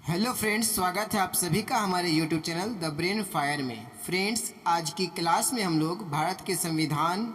Hello friends, स्वागत है आप सभी का हमारे YouTube channel the brain fire में। फ्रेंड्स, आज की क्लास में हम लोग भारत के संविधान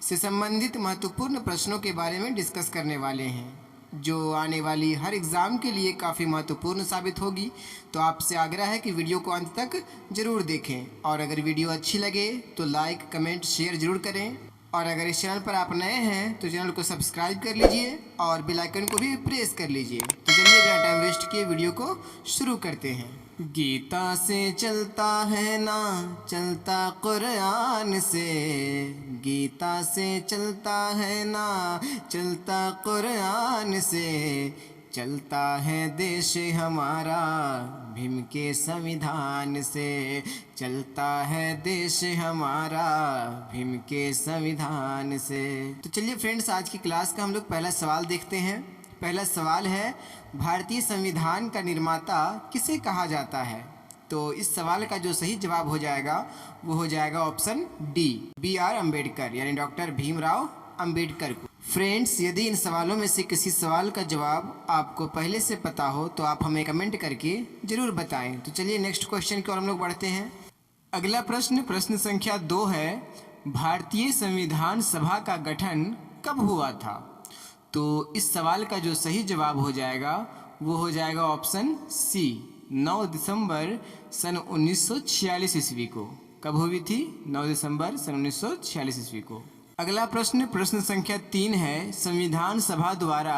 से संबंधित महत्वपूर्ण प्रश्नों के बारे में डिस्कस करने वाले हैं, जो आने वाली हर एग्ज़ाम के लिए काफ़ी महत्वपूर्ण साबित होगी। तो आपसे आग्रह है कि वीडियो को अंत तक ज़रूर देखें, और अगर वीडियो अच्छी लगे तो लाइक, कमेंट, शेयर ज़रूर करें। और अगर इस चैनल पर आप नए हैं तो चैनल को सब्सक्राइब कर लीजिए और बेल आइकन को भी प्रेस कर लीजिए। तो चलिए बिना टाइम वेस्ट किए वीडियो को शुरू करते हैं। गीता से चलता है ना चलता कुरान से, गीता से चलता है ना चलता कुरान से, चलता है देश हमारा भीम के संविधान से, चलता है देश हमारा भीम के संविधान से। तो चलिए फ्रेंड्स, आज की क्लास का हम लोग पहला सवाल देखते हैं। पहला सवाल है, भारतीय संविधान का निर्माता किसे कहा जाता है? तो इस सवाल का जो सही जवाब हो जाएगा वो हो जाएगा ऑप्शन डी, BR अम्बेडकर, यानी डॉक्टर भीमराव अम्बेडकर को। फ्रेंड्स, यदि इन सवालों में से किसी सवाल का जवाब आपको पहले से पता हो तो आप हमें कमेंट करके ज़रूर बताएं। तो चलिए नेक्स्ट क्वेश्चन की ओर हम लोग बढ़ते हैं। अगला प्रश्न संख्या 2 है, भारतीय संविधान सभा का गठन कब हुआ था? तो इस सवाल का जो सही जवाब हो जाएगा वो हो जाएगा ऑप्शन सी, 9 दिसंबर सन 1946 ईस्वी को। कब हुई थी? 9 दिसंबर सन 1946 ईस्वी को। अगला प्रश्न संख्या 3 है, संविधान सभा द्वारा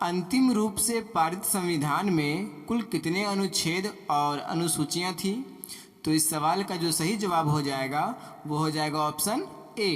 अंतिम रूप से पारित संविधान में कुल कितने अनुच्छेद और अनुसूचियां थी? तो इस सवाल का जो सही जवाब हो जाएगा वो हो जाएगा ऑप्शन ए,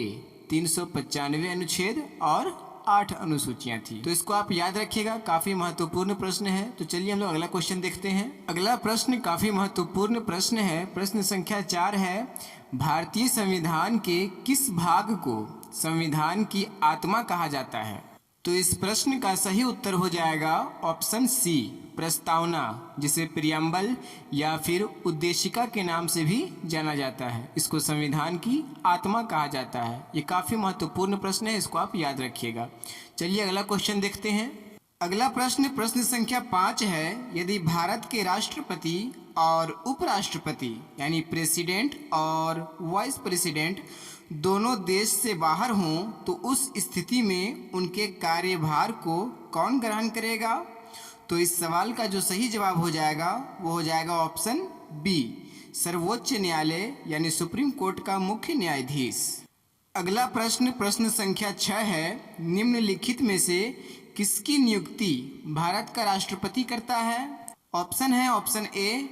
395 अनुच्छेद और 8 अनुसूचियां थी। तो इसको आप याद रखिएगा, काफी महत्वपूर्ण प्रश्न है। तो चलिए हम लोग अगला क्वेश्चन देखते हैं। अगला प्रश्न काफी महत्वपूर्ण प्रश्न है। प्रश्न संख्या 4 है, भारतीय संविधान के किस भाग को संविधान की आत्मा कहा जाता है? तो इस प्रश्न का सही उत्तर हो जाएगा ऑप्शन सी, प्रस्तावना, जिसे प्रियम्बल या फिर उद्देशिका के नाम से भी जाना जाता है। इसको संविधान की आत्मा कहा जाता है। ये काफ़ी महत्वपूर्ण प्रश्न है, इसको आप याद रखिएगा। चलिए अगला क्वेश्चन देखते हैं। अगला प्रश्न संख्या 5 है, यदि भारत के राष्ट्रपति और उपराष्ट्रपति यानी प्रेसिडेंट और वाइस प्रेसिडेंट दोनों देश से बाहर हों तो उस स्थिति में उनके कार्यभार को कौन ग्रहण करेगा? तो इस सवाल का जो सही जवाब हो जाएगा वो हो जाएगा ऑप्शन बी, सर्वोच्च न्यायालय यानी सुप्रीम कोर्ट का मुख्य न्यायाधीश। अगला प्रश्न संख्या 6 है, निम्नलिखित में से किसकी नियुक्ति भारत का राष्ट्रपति करता है? ऑप्शन है ऑप्शन ए,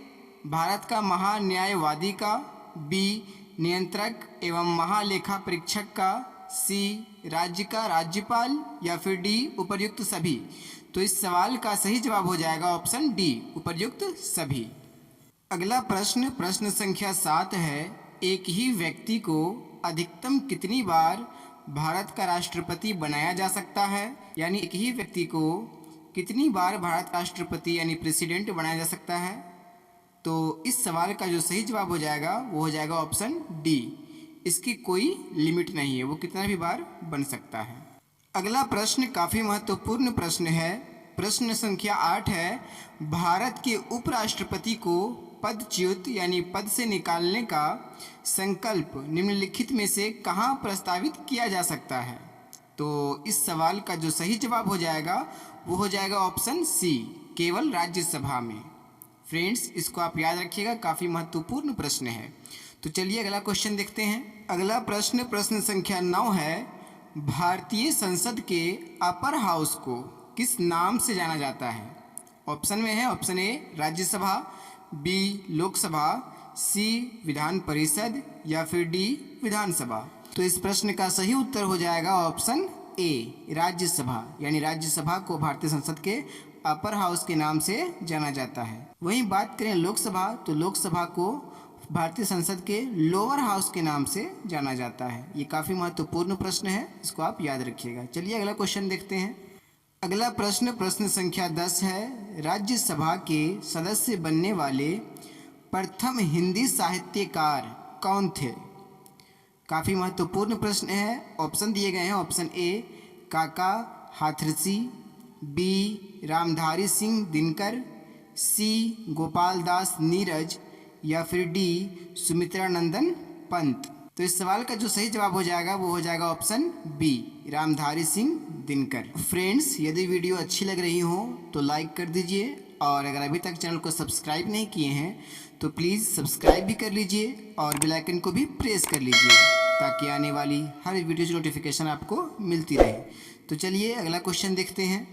भारत का महान्यायवादी का, बी, नियंत्रक एवं महालेखा परीक्षक का, सी, राज्य का राज्यपाल, या फिर डी, उपर्युक्त सभी। तो इस सवाल का सही जवाब हो जाएगा ऑप्शन डी, उपर्युक्त सभी। अगला प्रश्न संख्या 7 है, एक ही व्यक्ति को अधिकतम कितनी बार भारत का राष्ट्रपति बनाया जा सकता है? यानी एक ही व्यक्ति को कितनी बार भारत का राष्ट्रपति यानी प्रेसिडेंट बनाया जा सकता है? तो इस सवाल का जो सही जवाब हो जाएगा वो हो जाएगा ऑप्शन डी, इसकी कोई लिमिट नहीं है, वो कितना भी बार बन सकता है। अगला प्रश्न काफ़ी महत्वपूर्ण प्रश्न है। प्रश्न संख्या 8 है, भारत के उपराष्ट्रपति को पदच्युत यानी पद से निकालने का संकल्प निम्नलिखित में से कहाँ प्रस्तावित किया जा सकता है? तो इस सवाल का जो सही जवाब हो जाएगा वो हो जाएगा ऑप्शन सी, केवल राज्यसभा में। फ्रेंड्स, इसको आप याद रखिएगा, काफ़ी महत्वपूर्ण प्रश्न है। तो चलिए अगला क्वेश्चन देखते हैं। अगला प्रश्न संख्या 9 है, भारतीय संसद के अपर हाउस को किस नाम से जाना जाता है? ऑप्शन में है option A, Rajya Sabha, B, Lok Sabha, C, Vidhan Parishad, या फिर डी, विधानसभा। तो इस प्रश्न का सही उत्तर हो जाएगा ऑप्शन ए, राज्यसभा, यानी राज्यसभा को भारतीय संसद के अपर हाउस के नाम से जाना जाता है। वहीं बात करें लोकसभा, तो लोकसभा को भारतीय संसद के लोअर हाउस के नाम से जाना जाता है। ये काफ़ी महत्वपूर्ण प्रश्न है, इसको आप याद रखिएगा। चलिए अगला क्वेश्चन देखते हैं। अगला प्रश्न संख्या 10 है, राज्यसभा के सदस्य बनने वाले प्रथम हिंदी साहित्यकार कौन थे? काफ़ी महत्वपूर्ण प्रश्न है। ऑप्शन दिए गए हैं, ऑप्शन ए, काका हाथरसी, बी, रामधारी सिंह दिनकर, सी गोपाल दास नीरज या फिर डी सुमित्रा नंदन पंत। तो इस सवाल का जो सही जवाब हो जाएगा वो हो जाएगा option B Ramdhari Singh Dinkar. Friends, यदि वीडियो अच्छी लग रही हो तो लाइक कर दीजिए और अगर अभी तक चैनल को सब्सक्राइब नहीं किए हैं तो प्लीज़ सब्सक्राइब भी कर लीजिए और बेल आइकन को भी प्रेस कर लीजिए ताकि आने वाली हर वीडियो की नोटिफिकेशन आपको मिलती रहे। तो चलिए अगला क्वेश्चन देखते हैं।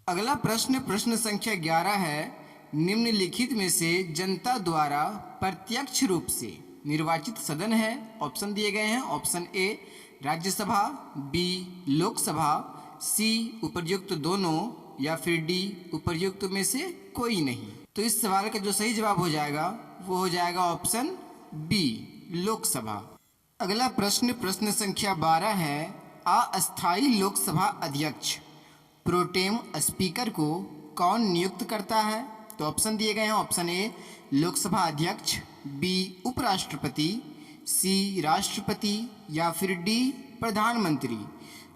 अगला प्रश्न संख्या 11 है, निम्नलिखित में से जनता द्वारा प्रत्यक्ष रूप से निर्वाचित सदन है। ऑप्शन दिए गए हैं। Option A Rajya Sabha, B Lok Sabha, C उपर्युक्त दोनों या फिर डी उपर्युक्त में से कोई नहीं। तो इस सवाल का जो सही जवाब हो जाएगा वो हो जाएगा ऑप्शन बी लोकसभा। अगला प्रश्न संख्या 12 है, अस्थायी लोकसभा अध्यक्ष प्रोटेम स्पीकर को कौन नियुक्त करता है। तो ऑप्शन दिए गए हैं। ऑप्शन ए लोकसभा अध्यक्ष, बी उपराष्ट्रपति, सी राष्ट्रपति या फिर डी प्रधानमंत्री।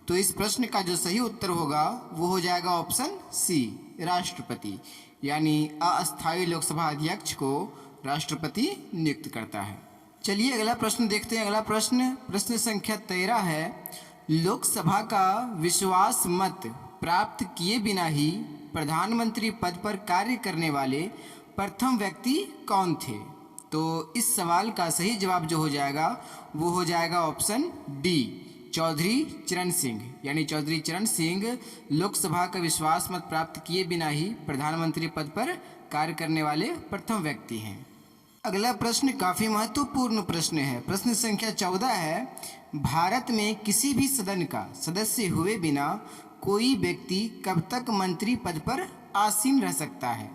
तो इस प्रश्न का जो सही उत्तर होगा वो हो जाएगा ऑप्शन सी राष्ट्रपति, यानी अस्थायी लोकसभा अध्यक्ष को राष्ट्रपति नियुक्त करता है। चलिए अगला प्रश्न देखते हैं। अगला प्रश्न संख्या 13 है, लोकसभा का विश्वास मत प्राप्त किए बिना ही प्रधानमंत्री पद पर कार्य करने वाले प्रथम व्यक्ति कौन थे। तो इस सवाल का सही जवाब जो हो जाएगा वो हो जाएगा ऑप्शन डी चौधरी चरण सिंह, यानी चौधरी चरण सिंह लोकसभा का विश्वास मत प्राप्त किए बिना ही प्रधानमंत्री पद पर कार्य करने वाले प्रथम व्यक्ति हैं। अगला प्रश्न काफ़ी महत्वपूर्ण प्रश्न है। प्रश्न संख्या 14 है, भारत में किसी भी सदन का सदस्य हुए बिना कोई व्यक्ति कब तक मंत्री पद पर आसीन रह सकता है।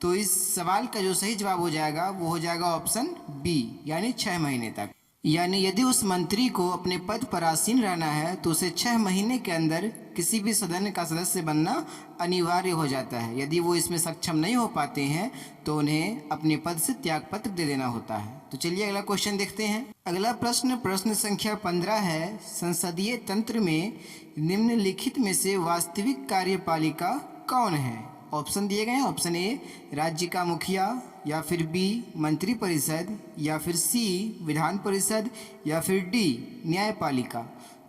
तो इस सवाल का जो सही जवाब हो जाएगा वो हो जाएगा ऑप्शन बी, यानी 6 महीने तक। यानी यदि उस मंत्री को अपने पद पर आसीन रहना है तो उसे 6 महीने के अंदर किसी भी सदन का सदस्य बनना अनिवार्य हो जाता है। यदि वो इसमें सक्षम नहीं हो पाते हैं तो उन्हें अपने पद से त्यागपत्र दे देना होता है। तो चलिए अगला क्वेश्चन देखते हैं। अगला प्रश्न संख्या 15 है, संसदीय तंत्र में निम्नलिखित में से वास्तविक कार्यपालिका कौन है। ऑप्शन दिए गए हैं। ऑप्शन ए राज्य का मुखिया या फिर बी मंत्री परिषद या फिर सी विधान परिषद या फिर डी न्यायपालिका।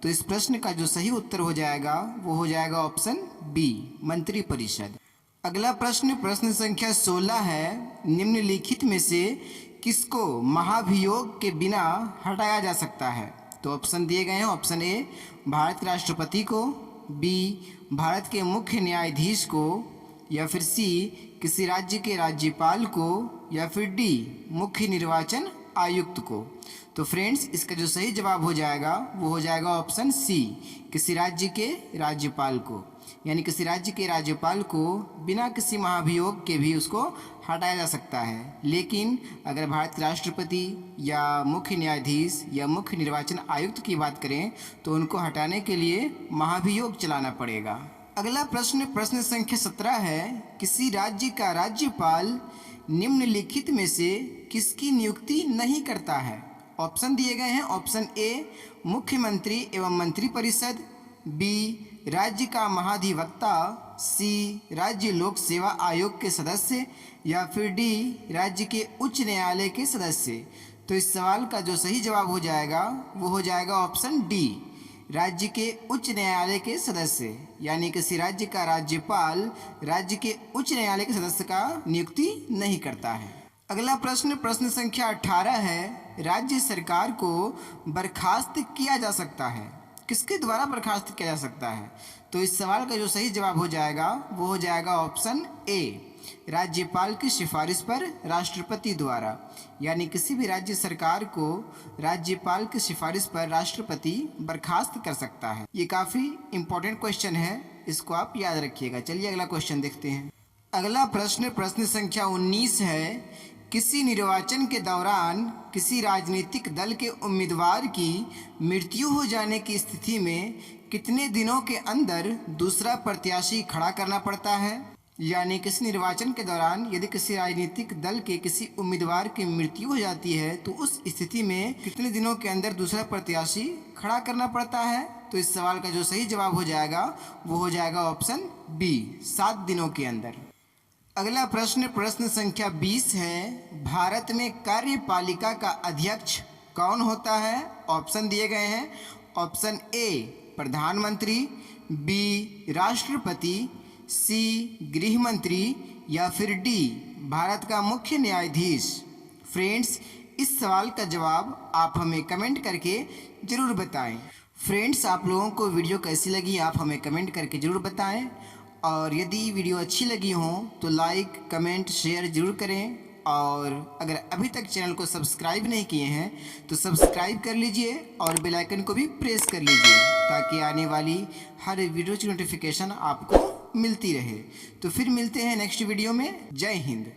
तो इस प्रश्न का जो सही उत्तर हो जाएगा वो हो जाएगा ऑप्शन बी मंत्री परिषद। अगला प्रश्न संख्या 16 है, निम्नलिखित में से किसको महाभियोग के बिना हटाया जा सकता है। तो ऑप्शन दिए गए हैं। ऑप्शन ए भारत के राष्ट्रपति को, बी भारत के मुख्य न्यायाधीश को या फिर सी किसी राज्य के राज्यपाल को या फिर डी मुख्य निर्वाचन आयुक्त को। तो फ्रेंड्स, इसका जो सही जवाब हो जाएगा वो हो जाएगा ऑप्शन सी किसी राज्य के राज्यपाल को, यानी किसी राज्य के राज्यपाल को बिना किसी महाभियोग के भी उसको हटाया जा सकता है। लेकिन अगर भारत के राष्ट्रपति या मुख्य न्यायाधीश या मुख्य निर्वाचन आयुक्त की बात करें तो उनको हटाने के लिए महाभियोग चलाना पड़ेगा। अगला प्रश्न संख्या 17 है, किसी राज्य का राज्यपाल निम्नलिखित में से किसकी नियुक्ति नहीं करता है। ऑप्शन दिए गए हैं। ऑप्शन ए मुख्यमंत्री एवं मंत्री परिषद, बी राज्य का महाधिवक्ता, सी राज्य लोक सेवा आयोग के सदस्य या फिर डी राज्य के उच्च न्यायालय के सदस्य। तो इस सवाल का जो सही जवाब हो जाएगा वो हो जाएगा ऑप्शन डी राज्य के उच्च न्यायालय के सदस्य, यानी किसी राज्य का राज्यपाल राज्य के उच्च न्यायालय के सदस्य का नियुक्ति नहीं करता है। अगला प्रश्न संख्या 18 है, राज्य सरकार को बर्खास्त किया जा सकता है, किसके द्वारा बर्खास्त किया जा सकता है। तो इस सवाल का जो सही जवाब हो जाएगा वो हो जाएगा ऑप्शन ए राज्यपाल की सिफारिश पर राष्ट्रपति द्वारा, यानी किसी भी राज्य सरकार को राज्यपाल की सिफारिश पर राष्ट्रपति बर्खास्त कर सकता है। ये काफ़ी इम्पोर्टेंट क्वेश्चन है, इसको आप याद रखिएगा। चलिए अगला क्वेश्चन देखते हैं। अगला प्रश्न संख्या 19 है, किसी निर्वाचन के दौरान किसी राजनीतिक दल के उम्मीदवार की मृत्यु हो जाने की स्थिति में कितने दिनों के अंदर दूसरा प्रत्याशी खड़ा करना पड़ता है। यानी किसी निर्वाचन के दौरान यदि किसी राजनीतिक दल के किसी उम्मीदवार की मृत्यु हो जाती है तो उस स्थिति में कितने दिनों के अंदर दूसरा प्रत्याशी खड़ा करना पड़ता है। तो इस सवाल का जो सही जवाब हो जाएगा वो हो जाएगा ऑप्शन बी 7 दिनों के अंदर। अगला प्रश्न प्रश्न संख्या 20 है, भारत में कार्यपालिका का अध्यक्ष कौन होता है? ऑप्शन दिए गए हैं। ऑप्शन ए प्रधानमंत्री, बी राष्ट्रपति, सी गृह मंत्री या फिर डी भारत का मुख्य न्यायाधीश। फ्रेंड्स, इस सवाल का जवाब आप हमें कमेंट करके ज़रूर बताएं। फ्रेंड्स, आप लोगों को वीडियो कैसी लगी आप हमें कमेंट करके ज़रूर बताएं, और यदि वीडियो अच्छी लगी हो तो लाइक कमेंट शेयर ज़रूर करें, और अगर अभी तक चैनल को सब्सक्राइब नहीं किए हैं तो सब्सक्राइब कर लीजिए और बेल आइकन को भी प्रेस कर लीजिए ताकि आने वाली हर वीडियो की नोटिफिकेशन आपको मिलती रहे। तो फिर मिलते हैं नेक्स्ट वीडियो में। जय हिंद।